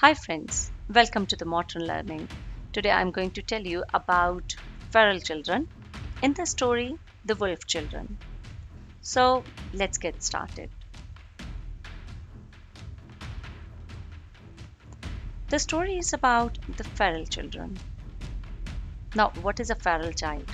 Hi friends, welcome to the Modern Learning. Today I'm going to tell you about feral children. In the story, the wolf children. So let's get started. The story is about the feral children. Now, what is a feral child?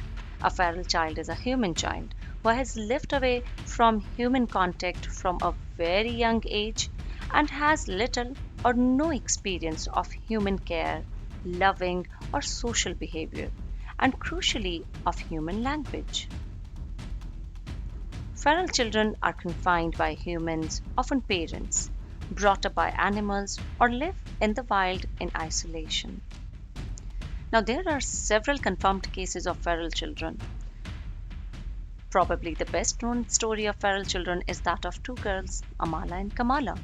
A feral child is a human child who has lived away from human contact from a very young age and has little or no experience of human care, loving, or social behavior, and crucially, of human language. Feral children are confined by humans, often parents, brought up by animals, or live in the wild in isolation. Now, there are several confirmed cases of feral children. Probably the best known story of feral children is that of two girls, Amala and Kamala,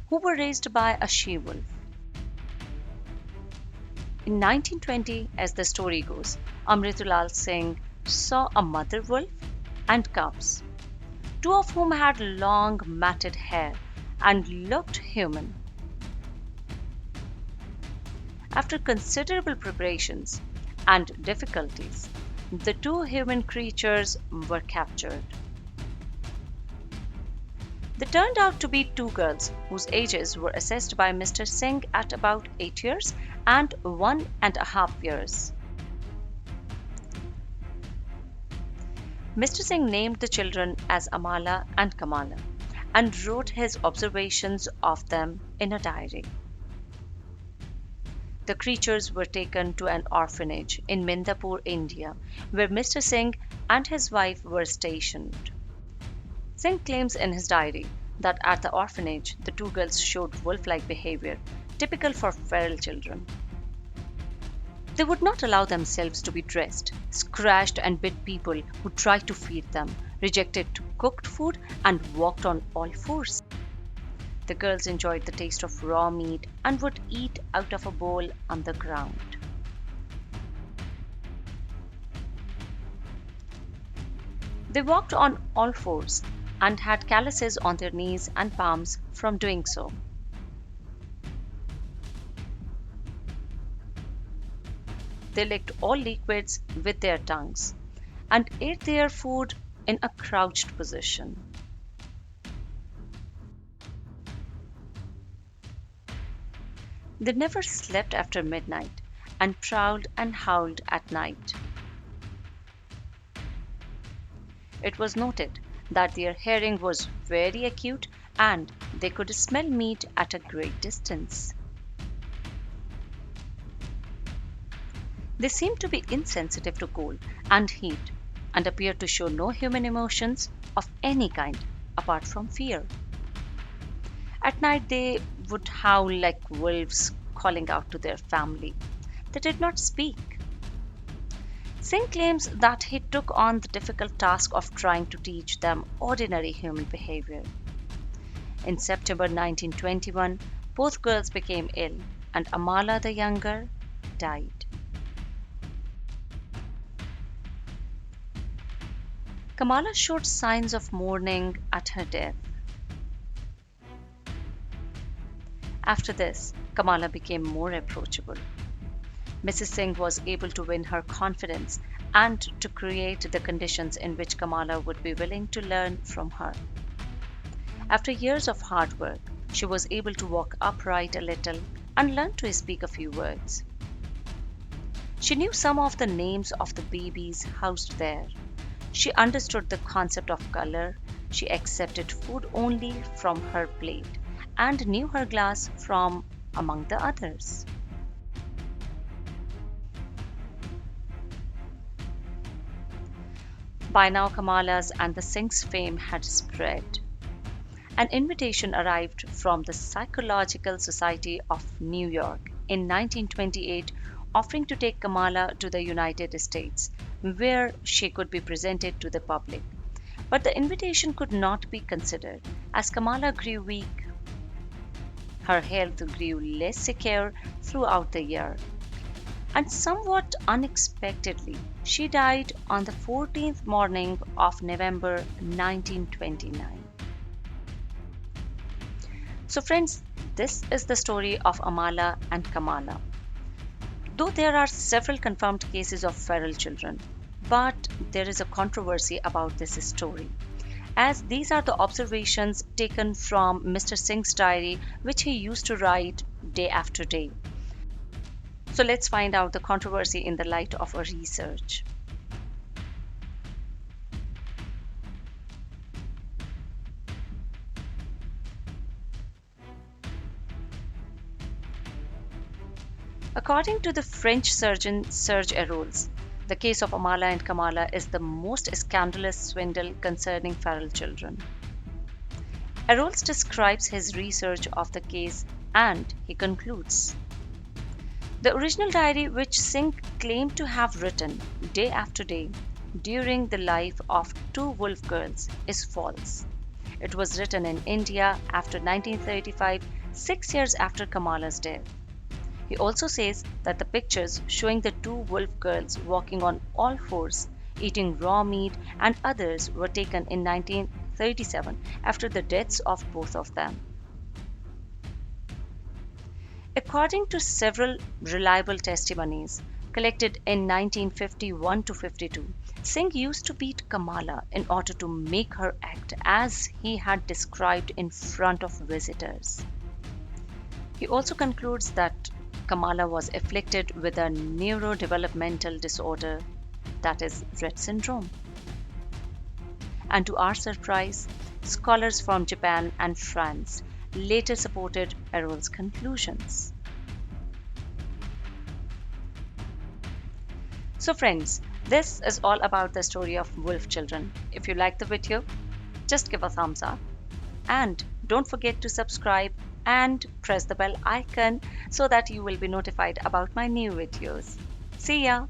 who were raised by a she wolf. In 1920, as the story goes, Amritulal Singh saw a mother wolf and cubs, two of whom had long matted hair and looked human. After considerable preparations and difficulties, the two human creatures were captured. They turned out to be two girls whose ages were assessed by Mr. Singh at about 8 years and 1.5 years. Mr. Singh named the children as Amala and Kamala and wrote his observations of them in a diary. The creatures were taken to an orphanage in Mindapur, India, where Mr. Singh and his wife were stationed. Singh claims in his diary that at the orphanage, the two girls showed wolf-like behavior, typical for feral children. They would not allow themselves to be dressed, scratched and bit people who tried to feed them, rejected cooked food, and walked on all fours. The girls enjoyed the taste of raw meat and would eat out of a bowl on the ground. They walked on all fours and had calluses on their knees and palms from doing so. They licked all liquids with their tongues and ate their food in a crouched position. They never slept after midnight and prowled and howled at night. It was noted that their hearing was very acute and they could smell meat at a great distance. They seemed to be insensitive to cold and heat and appeared to show no human emotions of any kind apart from fear. At night, they would howl like wolves calling out to their family. They did not speak. Singh claims that he took on the difficult task of trying to teach them ordinary human behavior. In September 1921, both girls became ill, and Amala the younger died. Kamala showed signs of mourning at her death. After this, Kamala became more approachable. Mrs. Singh was able to win her confidence and to create the conditions in which Kamala would be willing to learn from her. After years of hard work, she was able to walk upright a little and learn to speak a few words. She knew some of the names of the babies housed there. She understood the concept of color. She accepted food only from her plate and knew her glass from among the others. By now, Kamala's and the Singh's fame had spread. An invitation arrived from the Psychological Society of New York in 1928 offering to take Kamala to the United States, where she could be presented to the public. But the invitation could not be considered as Kamala grew weak. Her health grew less secure throughout the year. And somewhat unexpectedly, she died on the 14th morning of November 1929. So, friends, this is the story of Amala and Kamala. Though there are several confirmed cases of feral children, but there is a controversy about this story, as these are the observations taken from Mr. Singh's diary, which he used to write day after day. So let's find out the controversy in the light of a research. According to the French surgeon Serge Eroles, the case of Amala and Kamala is the most scandalous swindle concerning feral children. Eroles describes his research of the case and he concludes: the original diary which Singh claimed to have written day after day during the life of two wolf girls is false. It was written in India after 1935, 6 years after Kamala's death. He also says that the pictures showing the two wolf girls walking on all fours, eating raw meat, and others were taken in 1937 after the deaths of both of them. According to several reliable testimonies collected in 1951 to 52, Singh used to beat Kamala in order to make her act as he had described in front of visitors. He also concludes that Kamala was afflicted with a neurodevelopmental disorder, that is, Rett syndrome. And to our surprise, scholars from Japan and France later supported Errol's conclusions. So, friends, this is all about the story of wolf children. If you like the video, just give a thumbs up. And don't forget to subscribe and press the bell icon so that you will be notified about my new videos. See ya!